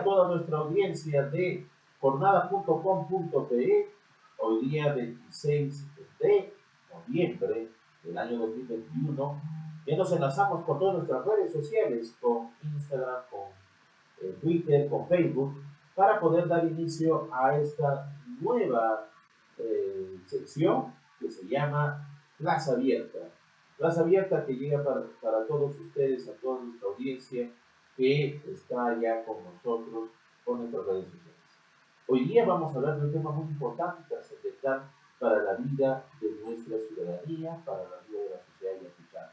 toda nuestra audiencia de jornada.com.pe. Hoy día 26 de noviembre del año 2021, ya nos enlazamos con todas nuestras redes sociales, con Instagram, con Twitter, con Facebook, para poder dar inicio a esta nueva sección que se llama Plaza Abierta. Plaza Abierta que llega para todos ustedes, a toda nuestra audiencia que está ya con nosotros, con nuestras redes sociales. Hoy día vamos a hablar de un tema muy importante y trascendental para la vida de nuestra ciudadanía, para la vida de la sociedad yacuchana,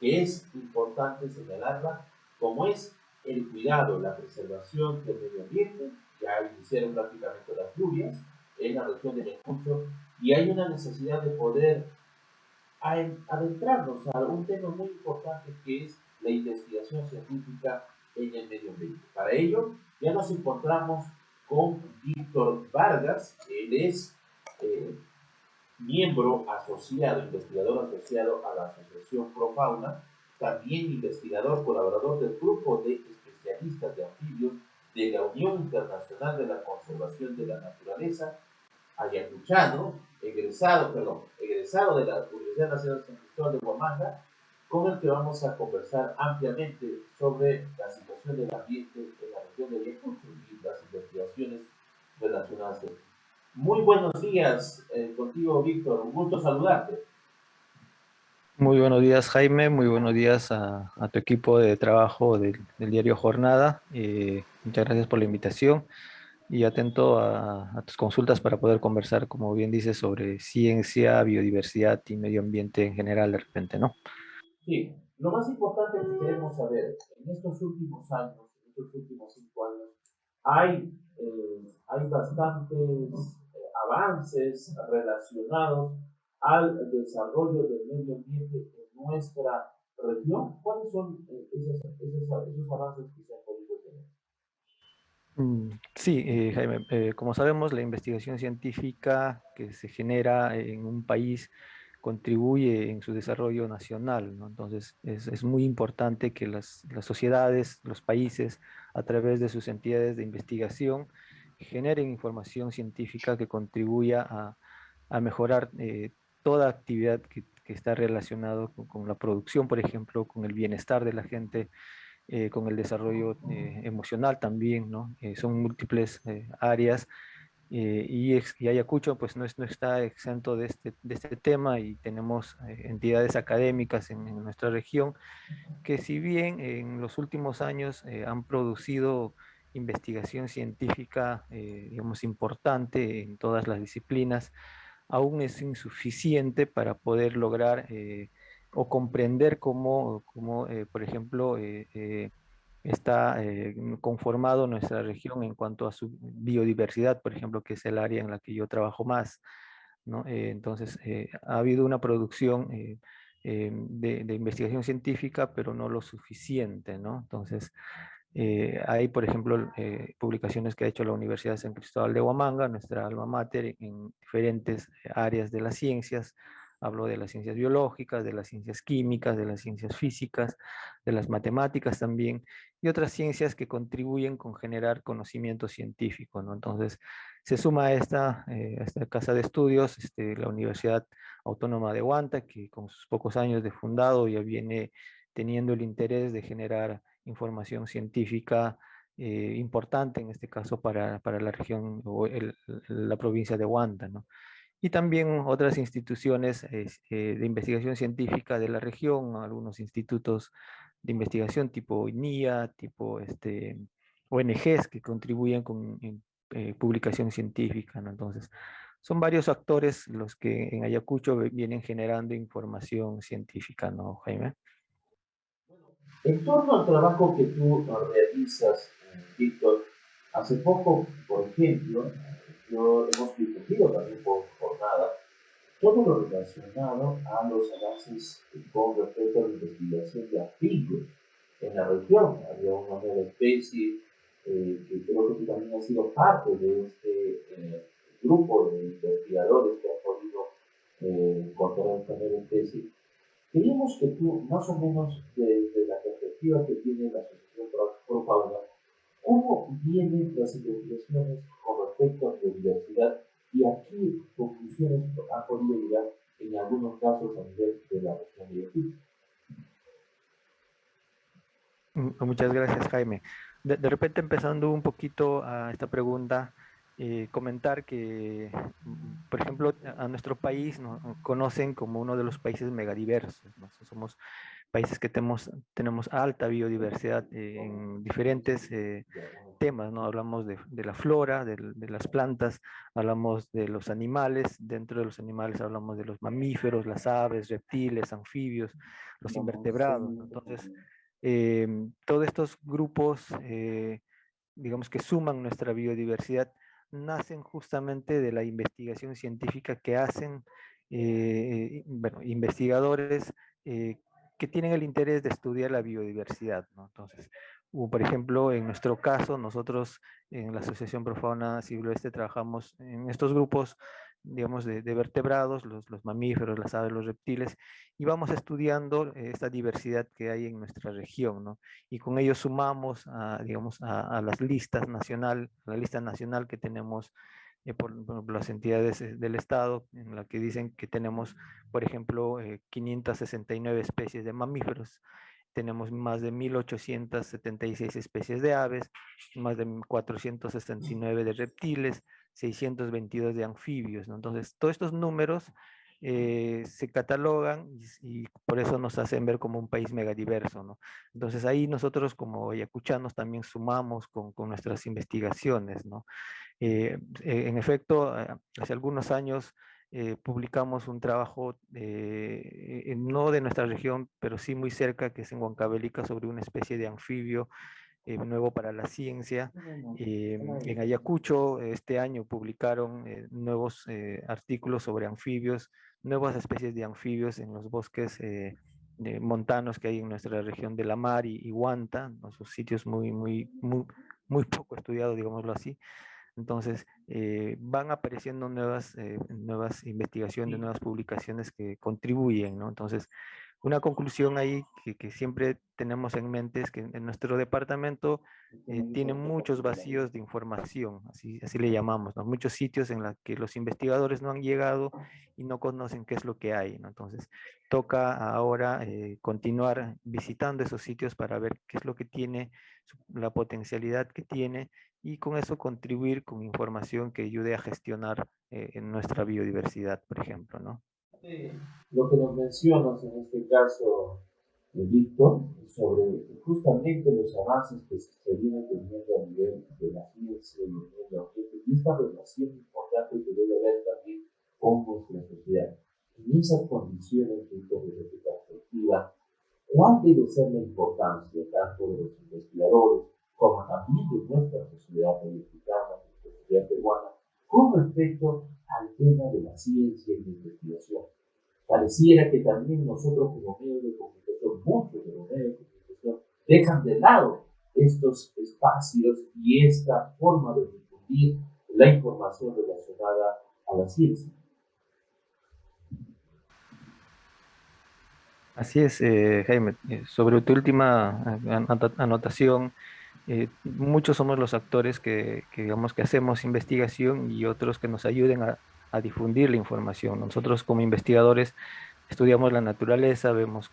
que es importante señalarla, como es el cuidado, la preservación del medio ambiente. Ya iniciaron prácticamente las lluvias en la región de Ayacucho y hay una necesidad de poder adentrarnos a un tema muy importante que es la investigación científica en el medio ambiente. Para ello, ya nos encontramos con Víctor Vargas. Él es miembro asociado, investigador asociado a la Asociación Profauna, también investigador colaborador del grupo de especialistas de anfibios de la Unión Internacional de la Conservación de la Naturaleza, ayacuchano, egresado de la Universidad Nacional de San Cristóbal de Huamanga, con el que vamos a conversar ampliamente sobre la situación del ambiente en la región de Ayacucho y las investigaciones relacionadas a esto. Muy buenos días contigo, Víctor. Un gusto saludarte. Muy buenos días, Jaime. Muy buenos días a tu equipo de trabajo del diario Jornada. Muchas gracias por la invitación y atento a tus consultas para poder conversar, como bien dices, sobre ciencia, biodiversidad y medio ambiente en general de repente, ¿no? Sí, lo más importante que queremos saber, en estos últimos años, en estos últimos 5 años, hay bastantes avances relacionados al desarrollo del medio ambiente en nuestra región. ¿Cuáles son esos avances que se han podido tener? Sí, Jaime, como sabemos, la investigación científica que se genera en un país contribuye en su desarrollo nacional, ¿no? Entonces, es muy importante que las sociedades, los países, a través de sus entidades de investigación, generen información científica que contribuya a mejorar toda actividad que está relacionada con la producción, por ejemplo, con el bienestar de la gente, con el desarrollo emocional también, ¿no? Son múltiples áreas, y Ayacucho pues no está exento de este tema, y tenemos entidades académicas en nuestra región que, si bien en los últimos años han producido investigación científica, digamos, importante en todas las disciplinas, aún es insuficiente para poder lograr o comprender cómo, por ejemplo, está conformado nuestra región en cuanto a su biodiversidad, por ejemplo, que es el área en la que yo trabajo más, ¿no? Entonces, ha habido una producción de investigación científica, pero no lo suficiente, ¿no? Entonces, hay, por ejemplo, publicaciones que ha hecho la Universidad de San Cristóbal de Huamanga, nuestra alma mater, en diferentes áreas de las ciencias. Hablo de las ciencias biológicas, de las ciencias químicas, de las ciencias físicas, de las matemáticas también, y otras ciencias que contribuyen con generar conocimiento científico, ¿no? Entonces, se suma a esta casa de estudios, la Universidad Autónoma de Huanta, que con sus pocos años de fundado ya viene teniendo el interés de generar información científica importante, en este caso para la región o la provincia de Huanta, ¿no? Y también otras instituciones de investigación científica de la región, algunos institutos de investigación tipo INIA, tipo ONGs que contribuyen con publicación científica, ¿no? Entonces, son varios actores los que en Ayacucho vienen generando información científica, ¿no, Jaime? En torno al trabajo que tú realizas, Víctor, hace poco, por ejemplo, hemos discutido también por jornada todo lo relacionado a los avances con respecto a la investigación de anfibios en la región. Había una nueva especie que creo que tú también has sido parte de este grupo de investigadores que han podido encontrar esta nueva especie. Queríamos que tú, más o menos desde la perspectiva que tiene la Asociación Profauna, ¿Cómo vienen las investigaciones con respecto a biodiversidad y a qué conclusiones han podido llegar en algunos casos a nivel de la región de Yacuy? Muchas gracias, Jaime. De repente, empezando un poquito a esta pregunta, comentar que, por ejemplo, a nuestro país nos conocen como uno de los países megadiversos, ¿no? Somos países que tenemos alta biodiversidad en diferentes temas, ¿no? Hablamos de la flora, de las plantas, hablamos de los animales, dentro de los animales hablamos de los mamíferos, las aves, reptiles, anfibios, los invertebrados, ¿no? Entonces, todos estos grupos, digamos que suman nuestra biodiversidad, nacen justamente de la investigación científica que hacen, bueno, investigadores que tienen el interés de estudiar la biodiversidad, ¿no? Entonces, por ejemplo, en nuestro caso, nosotros en la Asociación Profauna Silvestre trabajamos en estos grupos, digamos, de vertebrados, los mamíferos, las aves, los reptiles, y vamos estudiando esta diversidad que hay en nuestra región, ¿no? Y con ello sumamos, digamos, a las listas nacional, a la lista nacional que tenemos por las entidades del Estado, en la que dicen que tenemos, por ejemplo, 569 especies de mamíferos, tenemos más de 1876 especies de aves, más de 469 de reptiles, 622 de anfibios, ¿no? Entonces, todos estos números se catalogan y por eso nos hacen ver como un país megadiverso, ¿no? Entonces ahí nosotros como ayacuchanos también sumamos con nuestras investigaciones, ¿no? En efecto, hace algunos años publicamos un trabajo, no de nuestra región, pero sí muy cerca, que es en Huancavelica, sobre una especie de anfibio nuevo para la ciencia. En Ayacucho este año publicaron nuevos artículos sobre anfibios, nuevas especies de anfibios en los bosques montanos que hay en nuestra región de La Mar y Huanta, ¿no? Esos sitios muy poco estudiados, digámoslo así. Entonces, van apareciendo nuevas investigaciones, nuevas publicaciones que contribuyen, ¿no? Entonces, una conclusión ahí que siempre tenemos en mente es que en nuestro departamento tiene muchos vacíos de información, así le llamamos, ¿no? Muchos sitios en los que los investigadores no han llegado y no conocen qué es lo que hay, ¿no? Entonces, toca ahora continuar visitando esos sitios para ver qué es lo que tiene, la potencialidad que tiene, y con eso contribuir con información que ayude a gestionar en nuestra biodiversidad, por ejemplo, ¿no? Lo que nos mencionas en este caso, Víctor, sobre justamente los avances que se vienen teniendo a nivel de la ciencia y el medio ambiente, y esta relación importante que debe haber también con nuestra sociedad. En esas condiciones, Víctor, desde tu perspectiva, ¿cuál debe ser la importancia tanto de los investigadores como también de nuestra sociedad mexicana, nuestra sociedad peruana, con respecto al tema de la ciencia y la investigación? Pareciera que también nosotros como medios de comunicación, muchos de los medios de comunicación, dejan de lado estos espacios y esta forma de difundir la información relacionada a la ciencia. Así es, Jaime. Sobre tu última anotación, muchos somos los actores digamos que hacemos investigación y otros que nos ayuden a difundir la información. Nosotros como investigadores estudiamos la naturaleza, vemos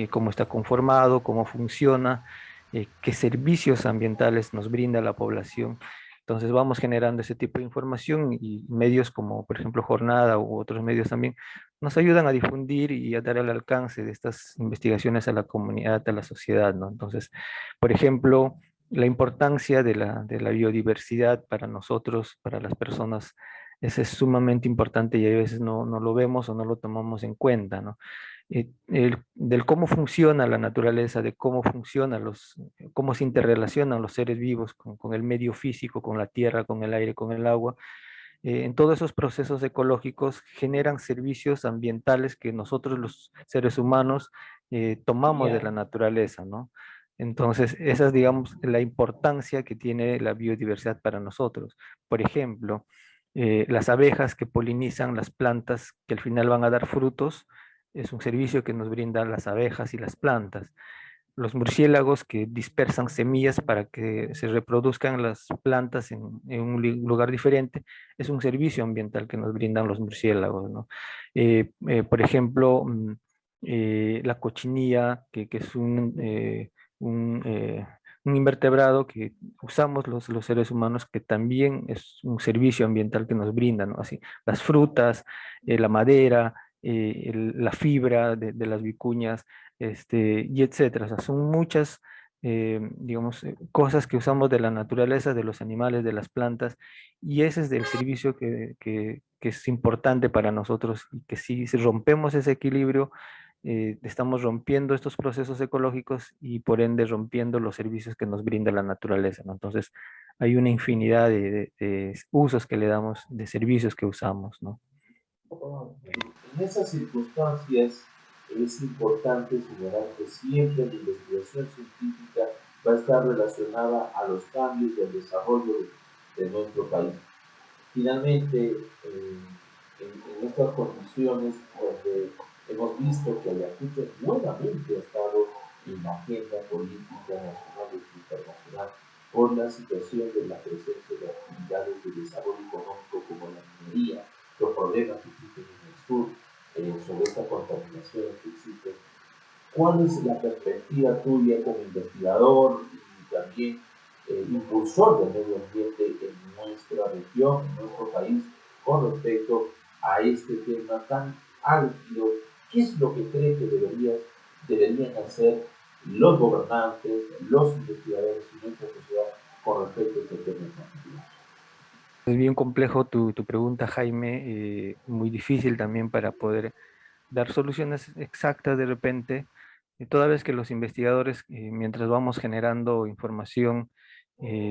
cómo está conformado, cómo funciona, qué servicios ambientales nos brinda la población. Entonces vamos generando ese tipo de información y medios como, por ejemplo, Jornada u otros medios también nos ayudan a difundir y a dar el alcance de estas investigaciones a la comunidad, a la sociedad, ¿no? Entonces, por ejemplo, la importancia de la biodiversidad para nosotros, para las personas, es sumamente importante y a veces no lo vemos o no lo tomamos en cuenta, ¿no? Del cómo funciona la naturaleza, de cómo funcionan cómo se interrelacionan los seres vivos con el medio físico, con la tierra, con el aire, con el agua. En todos esos procesos ecológicos generan servicios ambientales que nosotros los seres humanos tomamos de la naturaleza, ¿no? Entonces, esa es, digamos, la importancia que tiene la biodiversidad para nosotros. Por ejemplo, las abejas que polinizan las plantas que al final van a dar frutos, es un servicio que nos brindan las abejas y las plantas. los murciélagos que dispersan semillas para que se reproduzcan las plantas en un lugar diferente, es un servicio ambiental que nos brindan los murciélagos, ¿no? Por ejemplo, la cochinilla, que es un, eh, un invertebrado que usamos los seres humanos, que también es un servicio ambiental que nos brindan, ¿no? Así, las frutas, la madera, la fibra de las vicuñas, y etcétera. O sea, son muchas, digamos, cosas que usamos de la naturaleza, de los animales, de las plantas, y ese es el servicio que es importante para nosotros, y que si rompemos ese equilibrio, estamos rompiendo estos procesos ecológicos y por ende rompiendo los servicios que nos brinda la naturaleza, ¿no? Entonces, hay una infinidad de usos que le damos, de servicios que usamos, ¿no? En esas circunstancias es importante señalar que siempre la investigación científica va a estar relacionada a los cambios y al desarrollo de nuestro país. Finalmente, en estas condiciones donde hemos visto que Ayacucho nuevamente ha estado en la agenda política nacional e internacional por la situación de la presencia de actividades de desarrollo económico como la minería, los problemas que existen en el sur, sobre esta contaminación que existe. ¿Cuál es la perspectiva tuya como investigador y también impulsor del medio ambiente en nuestra región, en nuestro país, con respecto a este tema tan álgido? ¿Qué es lo que cree que deberían hacer los gobernantes, los investigadores y nuestra sociedad con respecto a este tema en particular? Es bien complejo tu pregunta, Jaime, muy difícil también para poder dar soluciones exactas de repente, toda vez que los investigadores, mientras vamos generando información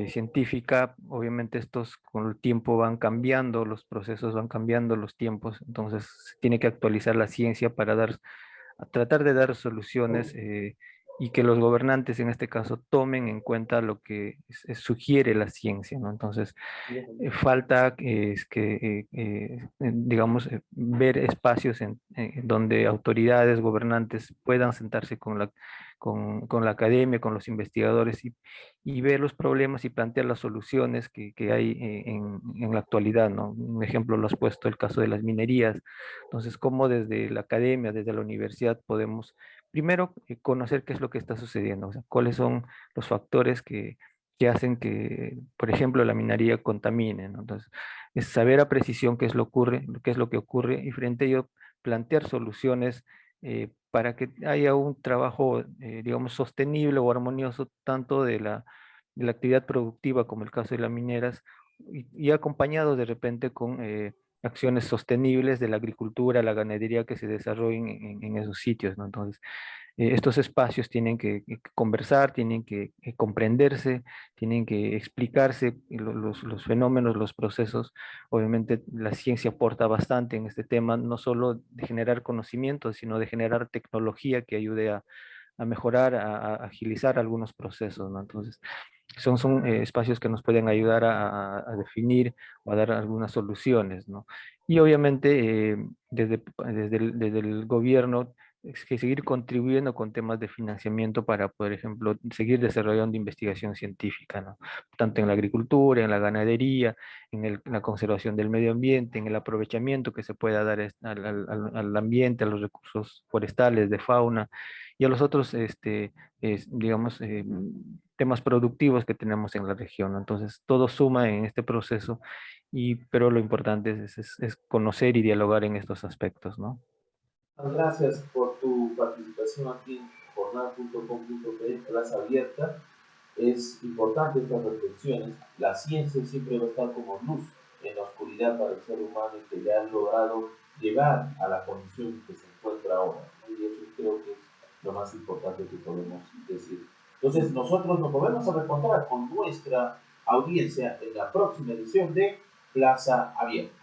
científica, obviamente estos con el tiempo van cambiando, los procesos van cambiando, los tiempos, entonces se tiene que actualizar la ciencia para a tratar de dar soluciones, y que los gobernantes en este caso tomen en cuenta lo que sugiere la ciencia, ¿no? Entonces, falta es que, digamos, ver espacios donde autoridades, gobernantes puedan sentarse con la academia, con los investigadores, y ver los problemas y plantear las soluciones que hay en la actualidad, ¿no? Un ejemplo lo has puesto, el caso de las minerías. Entonces, cómo desde la academia, desde la universidad podemos, primero, conocer qué es lo que está sucediendo, o sea, cuáles son los factores que hacen que, por ejemplo, la minería contamine, ¿no? Entonces, es saber a precisión qué es lo que ocurre, y frente a ello plantear soluciones para que haya un trabajo, digamos, sostenible o armonioso, tanto de la actividad productiva como el caso de las mineras, y acompañado de repente con acciones sostenibles de la agricultura, la ganadería que se desarrollen en esos sitios, ¿no? Entonces, estos espacios tienen que conversar, tienen que comprenderse, tienen que explicarse los fenómenos, los procesos. Obviamente la ciencia aporta bastante en este tema, no solo de generar conocimiento, sino de generar tecnología que ayude a mejorar, a agilizar algunos procesos, ¿no? Entonces, son espacios que nos pueden ayudar a definir o a dar algunas soluciones, ¿no? Y obviamente desde el gobierno es que seguir contribuyendo con temas de financiamiento para, por ejemplo, seguir desarrollando investigación científica, ¿no? Tanto en la agricultura, en la ganadería, en la conservación del medio ambiente, en el aprovechamiento que se pueda dar al ambiente, a los recursos forestales, de fauna, y a los otros, digamos, temas productivos que tenemos en la región, ¿no? Entonces, todo suma en este proceso, pero lo importante es conocer y dialogar en estos aspectos, ¿no? Gracias por tu participación aquí en jornal.com.pe, Plaza Abierta. Es importante estas reflexiones. La ciencia siempre va a estar como luz en la oscuridad para el ser humano y que le han logrado llevar a la condición que se encuentra ahora. Y eso creo que es lo más importante que podemos decir. Entonces, nosotros nos volvemos a reencontrar con nuestra audiencia en la próxima edición de Plaza Abierta.